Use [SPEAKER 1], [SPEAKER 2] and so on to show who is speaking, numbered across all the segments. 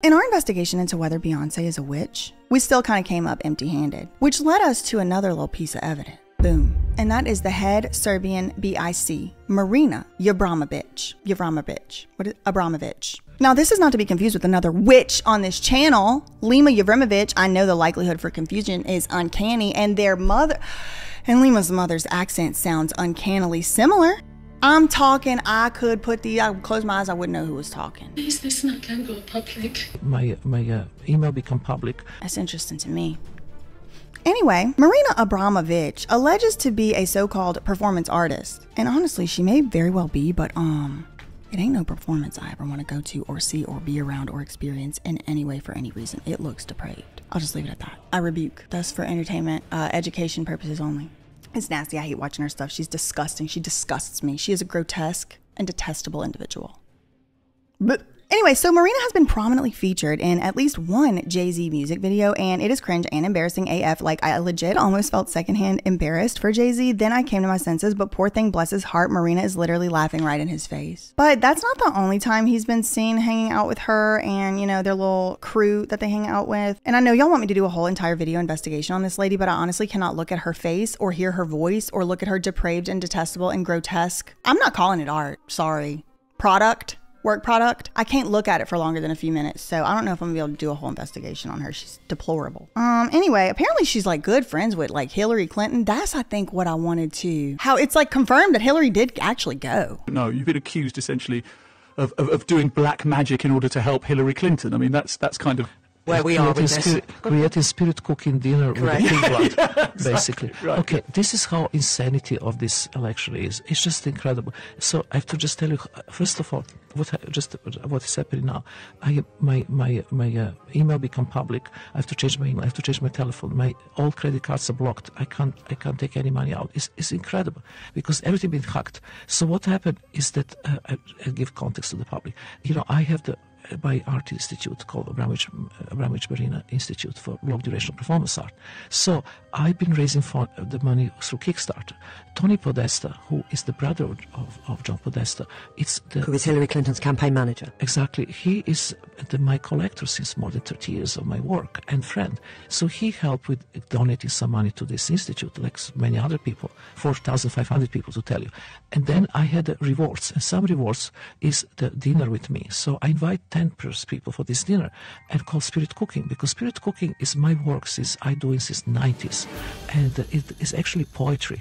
[SPEAKER 1] In our investigation into whether Beyonce is a witch, we still kind of came up empty-handed, which led us to another little piece of evidence. Boom. And that is the head Serbian BIC, Marina Abramovic. Abramovic. Now, this is not to be confused with another witch on this channel. Lima Abramovic, I know the likelihood for confusion is uncanny, and Lima's mother's accent sounds uncannily similar. I'm talking, I could close my eyes, I wouldn't know who was talking.
[SPEAKER 2] Please, this not can go public.
[SPEAKER 3] My email become public.
[SPEAKER 1] That's interesting to me. Anyway, Marina Abramovic alleges to be a so-called performance artist. And honestly, she may very well be, but it ain't no performance I ever want to go to or see or be around or experience in any way for any reason. It looks depraved. I'll just leave it at that. I rebuke. Thus for entertainment, education purposes only. It's nasty. I hate watching her stuff. She's disgusting. She disgusts me. She is a grotesque and detestable individual. But anyway, so Marina has been prominently featured in at least one Jay-Z music video, and it is cringe and embarrassing AF. Like, I legit almost felt secondhand embarrassed for Jay-Z. Then I came to my senses, but poor thing, bless his heart, Marina is literally laughing right in his face. But that's not the only time he's been seen hanging out with her and, you know, their little crew that they hang out with. And I know y'all want me to do a whole entire video investigation on this lady, but I honestly cannot look at her face or hear her voice or look at her depraved and detestable and grotesque. I'm not calling it art. Sorry. Work product. I can't look at it for longer than a few minutes, so I don't know if I'm gonna be able to do a whole investigation on her. She's deplorable. Anyway, apparently she's like good friends with like Hillary Clinton. That's, I think, what I wanted to, how it's like confirmed that Hillary did actually go.
[SPEAKER 4] No, you've been accused essentially of doing black magic in order to help Hillary Clinton. I mean, that's kind of
[SPEAKER 3] where we are with this. Creating spirit cooking dinner with the pig blood, yeah, exactly. Basically. Right. Okay, this is how insanity of this election is. It's just incredible. So I have to just tell you, first of all, what is happening now. My email become public. I have to change my email. I have to change my telephone. My all credit cards are blocked. I can't take any money out. It's incredible because everything been hacked. So what happened is that I give context to the public. You know, I have my art institute called WITCH Marina Institute for Long Duration Performance Art. So I've been raising the money through Kickstarter. Tony Podesta, who is the brother of John Podesta, who is Hillary Clinton's campaign manager. Exactly. He is my collector since more than 30 years of my work and friend. So he helped with donating some money to this institute, like many other people, 4,500 people to tell you. And then I had rewards, and some rewards is the dinner with me. So I invite 10 people for this dinner and call spirit cooking, because spirit cooking is my work since I do it since 90s, and it is actually poetry.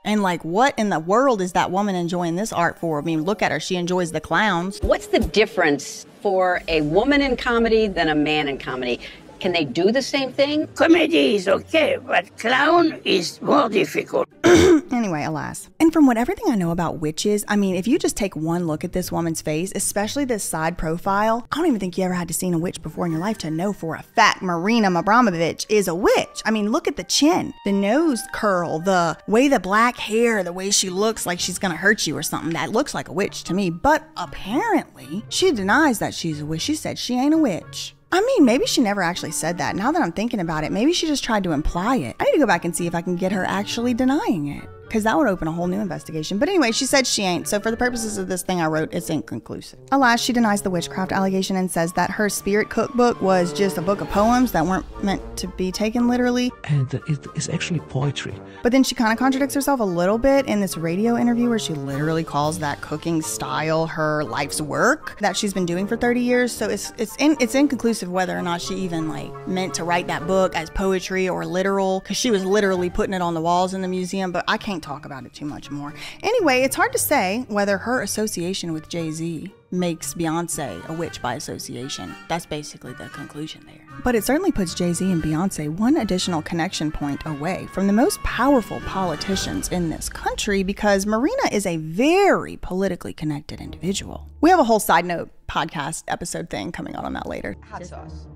[SPEAKER 1] And like, what in the world is that woman enjoying this art for? I mean, look at her. She enjoys the clowns.
[SPEAKER 5] What's the difference for a woman in comedy than a man in comedy? Can they do the same thing?
[SPEAKER 6] Comedy is okay, but clown is more difficult.
[SPEAKER 1] Anyway, alas. And from everything I know about witches, I mean, if you just take one look at this woman's face, especially this side profile, I don't even think you ever had to see a witch before in your life to know for a fact Marina Abramovic is a witch. I mean, look at the chin, the nose curl, the way the black hair, the way she looks like she's gonna hurt you or something. That looks like a witch to me, but apparently she denies that she's a witch. She said she ain't a witch. I mean, maybe she never actually said that. Now that I'm thinking about it, maybe she just tried to imply it. I need to go back and see if I can get her actually denying it, because that would open a whole new investigation. But anyway, she said she ain't. So for the purposes of this thing I wrote, it's inconclusive. Alas, she denies the witchcraft allegation and says that her spirit cookbook was just a book of poems that weren't meant to be taken literally.
[SPEAKER 3] And it is actually poetry.
[SPEAKER 1] But then she kind of contradicts herself a little bit in this radio interview where she literally calls that cooking style her life's work that she's been doing for 30 years. So it's inconclusive whether or not she even like meant to write that book as poetry or literal, because she was literally putting it on the walls in the museum, but I can't talk about it too much more. Anyway, it's hard to say whether her association with Jay-Z makes Beyonce a witch by association. That's basically the conclusion there. But it certainly puts Jay-Z and Beyonce one additional connection point away from the most powerful politicians in this country, because Marina is a very politically connected individual. We have a whole side note podcast episode thing coming out on that later.
[SPEAKER 7] Hot sauce.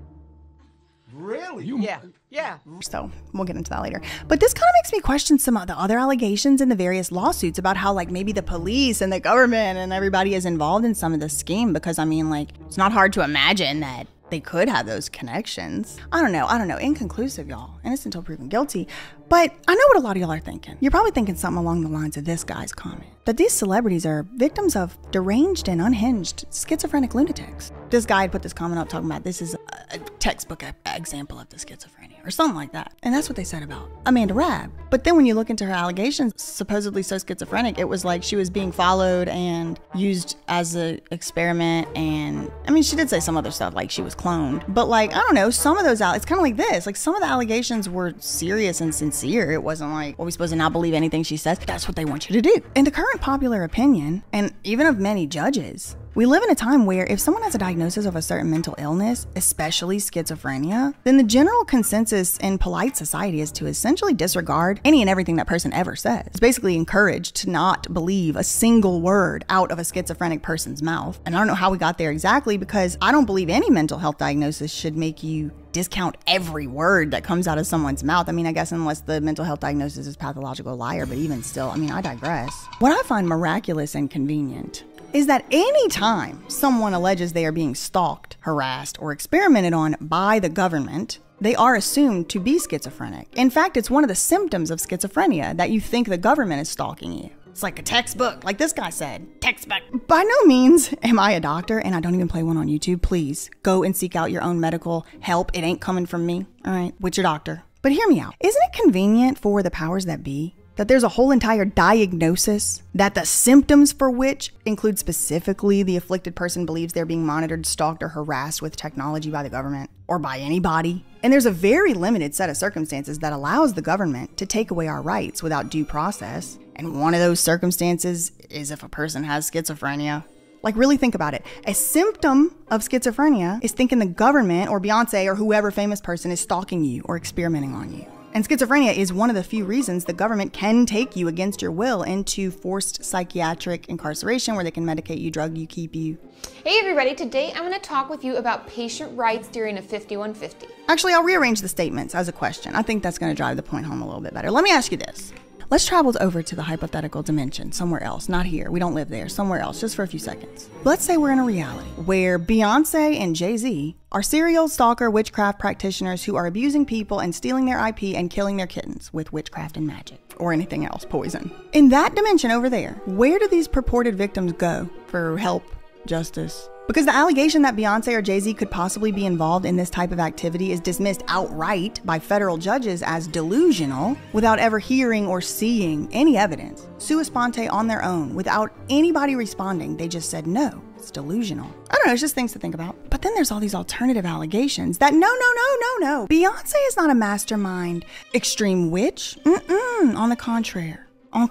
[SPEAKER 8] Really?
[SPEAKER 7] Yeah.
[SPEAKER 1] So we'll get into that later. But this kind of makes me question some of the other allegations in the various lawsuits about how like maybe the police and the government and everybody is involved in some of this scheme, because I mean, like, it's not hard to imagine that they could have those connections. I don't know. Inconclusive, y'all. Innocent until proven guilty. But I know what a lot of y'all are thinking. You're probably thinking something along the lines of this guy's comment, that these celebrities are victims of deranged and unhinged schizophrenic lunatics. This guy had put this comment up talking about this is a textbook example of the schizophrenia or something like that. And that's what they said about Amanda Rabb. But then when you look into her allegations, supposedly so schizophrenic, it was like she was being followed and used as an experiment. And I mean, she did say some other stuff like she was cloned, but like, I don't know, some of those, it's kind of like this, like some of the allegations were serious and sincere. It wasn't like, well, we're supposed to not believe anything she says. That's what they want you to do. In the current popular opinion, and even of many judges, we live in a time where if someone has a diagnosis of a certain mental illness, especially schizophrenia, then the general consensus in polite society is to essentially disregard any and everything that person ever says. It's basically encouraged to not believe a single word out of a schizophrenic person's mouth. And I don't know how we got there exactly, because I don't believe any mental health diagnosis should make you discount every word that comes out of someone's mouth. I mean, I guess unless the mental health diagnosis is pathological liar, but even still, I mean, I digress. What I find miraculous and convenient is that any time someone alleges they are being stalked, harassed, or experimented on by the government, they are assumed to be schizophrenic. In fact, it's one of the symptoms of schizophrenia that you think the government is stalking you. It's like a textbook, like this guy said, textbook. By no means am I a doctor, and I don't even play one on YouTube. Please go and seek out your own medical help. It ain't coming from me, all right, with your doctor. But hear me out. Isn't it convenient for the powers that be that there's a whole entire diagnosis that the symptoms for which include specifically the afflicted person believes they're being monitored, stalked, or harassed with technology by the government or by anybody? And there's a very limited set of circumstances that allows the government to take away our rights without due process. And one of those circumstances is if a person has schizophrenia. Like, really think about it. A symptom of schizophrenia is thinking the government or Beyonce or whoever famous person is stalking you or experimenting on you. And schizophrenia is one of the few reasons the government can take you against your will into forced psychiatric incarceration, where they can medicate you, drug you, keep you.
[SPEAKER 7] Hey everybody, today I'm going to talk with you about patient rights during a 5150.
[SPEAKER 1] Actually, I'll rearrange the statements as a question. I think that's going to drive the point home a little bit better. Let me ask you this. Let's travel over to the hypothetical dimension, somewhere else, not here. We don't live there, somewhere else, just for a few seconds. Let's say we're in a reality where Beyonce and Jay-Z are serial stalker witchcraft practitioners who are abusing people and stealing their IP and killing their kittens with witchcraft and magic, or anything else, poison. In that dimension over there, where do these purported victims go for help, justice? Because the allegation that Beyonce or Jay-Z could possibly be involved in this type of activity is dismissed outright by federal judges as delusional without ever hearing or seeing any evidence. Sua sponte on their own, without anybody responding, they just said, no, it's delusional. I don't know, it's just things to think about. But then there's all these alternative allegations that no. Beyonce is not a mastermind, extreme witch. On the contrary. En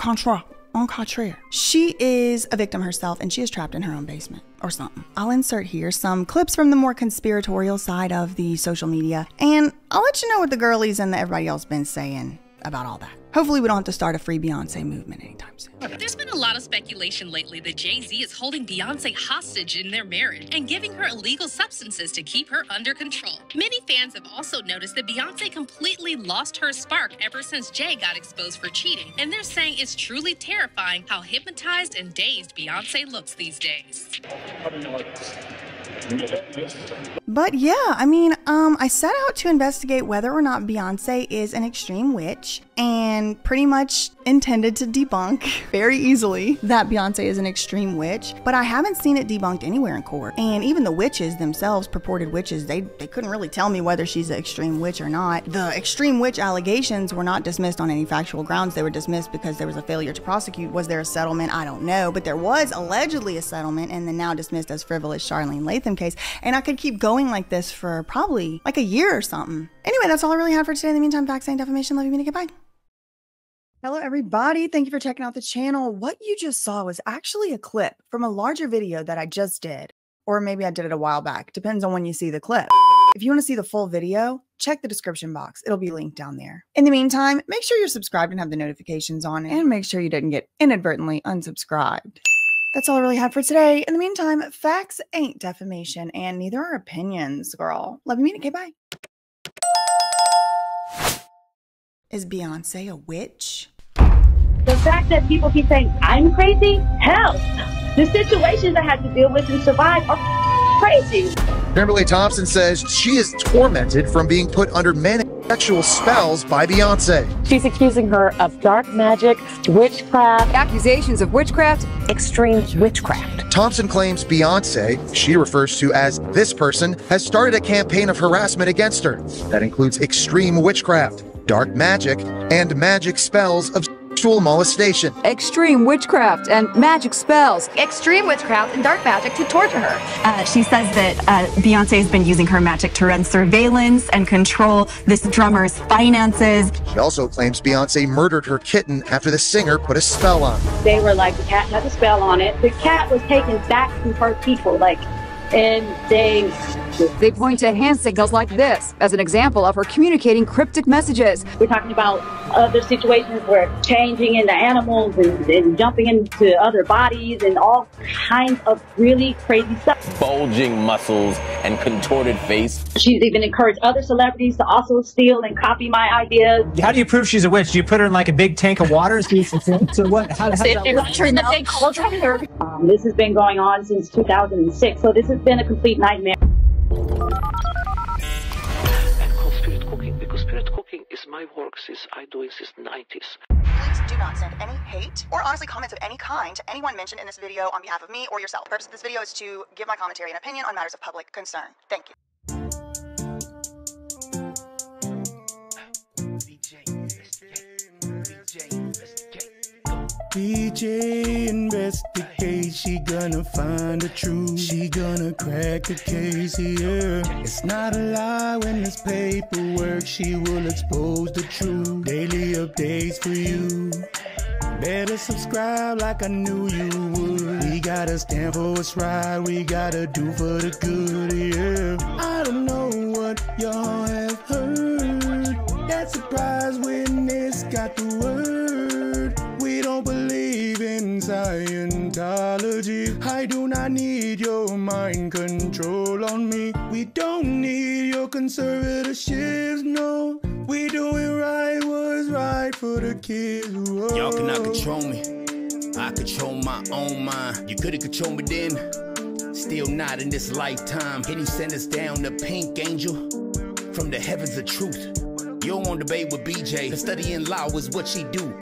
[SPEAKER 1] contraire. She is a victim herself, and she is trapped in her own basement or something. I'll insert here some clips from the more conspiratorial side of the social media, and I'll let you know what the girlies and everybody else been saying about all that. Hopefully we don't have to start a free Beyonce movement anytime soon.
[SPEAKER 9] There's been a lot of speculation lately that Jay-Z is holding Beyonce hostage in their marriage and giving her illegal substances to keep her under control. Many fans have also noticed that Beyonce completely lost her spark ever since Jay got exposed for cheating, and they're saying it's truly terrifying how hypnotized and dazed Beyonce looks these days.
[SPEAKER 1] But yeah, I mean, I set out to investigate whether or not Beyonce is an extreme witch, and pretty much intended to debunk very easily that Beyonce is an extreme witch, but I haven't seen it debunked anywhere in court. And even the witches themselves, purported witches, they couldn't really tell me whether she's an extreme witch or not. The extreme witch allegations were not dismissed on any factual grounds. They were dismissed because there was a failure to prosecute. Was there a settlement? I don't know, but there was allegedly a settlement in the now dismissed as frivolous Charlene Latham case. And I could keep going like this for probably like a year or something. Anyway, that's all I really had for today. In the meantime, facts ain't defamation. Love you, mean it. Goodbye. Hello, everybody. Thank you for checking out the channel. What you just saw was actually a clip from a larger video that I just did, or maybe I did it a while back. Depends on when you see the clip. If you want to see the full video, check the description box. It'll be linked down there. In the meantime, make sure you're subscribed and have the notifications on, and make sure you didn't get inadvertently unsubscribed. That's all I really had for today. In the meantime, facts ain't defamation, and neither are opinions, girl. Love you, mean it. Okay, bye. Is Beyonce a witch?
[SPEAKER 6] The fact that people keep saying I'm crazy, hell, the situations I had to deal with and survive are crazy.
[SPEAKER 8] Kimberly Thompson says she is tormented from being put under manic.
[SPEAKER 10] sexual spells by Beyonce.
[SPEAKER 11] She's accusing her of dark magic, witchcraft,
[SPEAKER 12] accusations of witchcraft, extreme witchcraft.
[SPEAKER 10] Thompson claims Beyonce, she refers to as this person, has started a campaign of harassment against her that includes extreme witchcraft, dark magic, and magic spells of sexual molestation.
[SPEAKER 12] Extreme witchcraft and magic spells.
[SPEAKER 13] Extreme witchcraft and dark magic to torture her.
[SPEAKER 14] She says that Beyonce has been using her magic to run surveillance and control this drummer's finances.
[SPEAKER 10] She also claims Beyonce murdered her kitten after the singer put a spell on her.
[SPEAKER 6] They were like, the cat had a spell on it. The cat was taken back to her people, and
[SPEAKER 12] they point to hand signals like this as an example of her communicating cryptic messages.
[SPEAKER 6] We're talking about other situations where changing into animals and jumping into other bodies and all kinds of really crazy stuff.
[SPEAKER 15] Bulging muscles and contorted face.
[SPEAKER 6] She's even encouraged other celebrities to also steal and copy my ideas.
[SPEAKER 16] How do you prove she's a witch? Do you put her in like a big tank of water? So what? How does that
[SPEAKER 6] work? This has been going on since 2006, so this has been a complete nightmare.
[SPEAKER 3] And called spirit cooking because spirit cooking is my work since I do it since 90s.
[SPEAKER 1] Please do not send any hate or honestly comments of any kind to anyone mentioned in this video on behalf of me or yourself. The purpose of this video is to give my commentary and opinion on matters of public concern. Thank you.
[SPEAKER 17] BJ investigate, she gonna find the truth. She gonna crack the case, yeah. It's not a lie when it's paperwork. She will expose the truth. Daily updates for you. Better subscribe like I knew you would. We gotta stand for what's right. We gotta do for the good, yeah. I don't know what y'all have heard. That surprise witness got the word. We don't believe in Scientology. I do not need your mind control on me. We don't need your conservatorships, no. We doing right what's right for the kids. Whoa.
[SPEAKER 18] Y'all cannot control me. I control my own mind. You could've controlled me then. Still not in this lifetime. Can you send us down the pink angel from the heavens of truth? You don't want to debate with BJ. Studying law is what she do.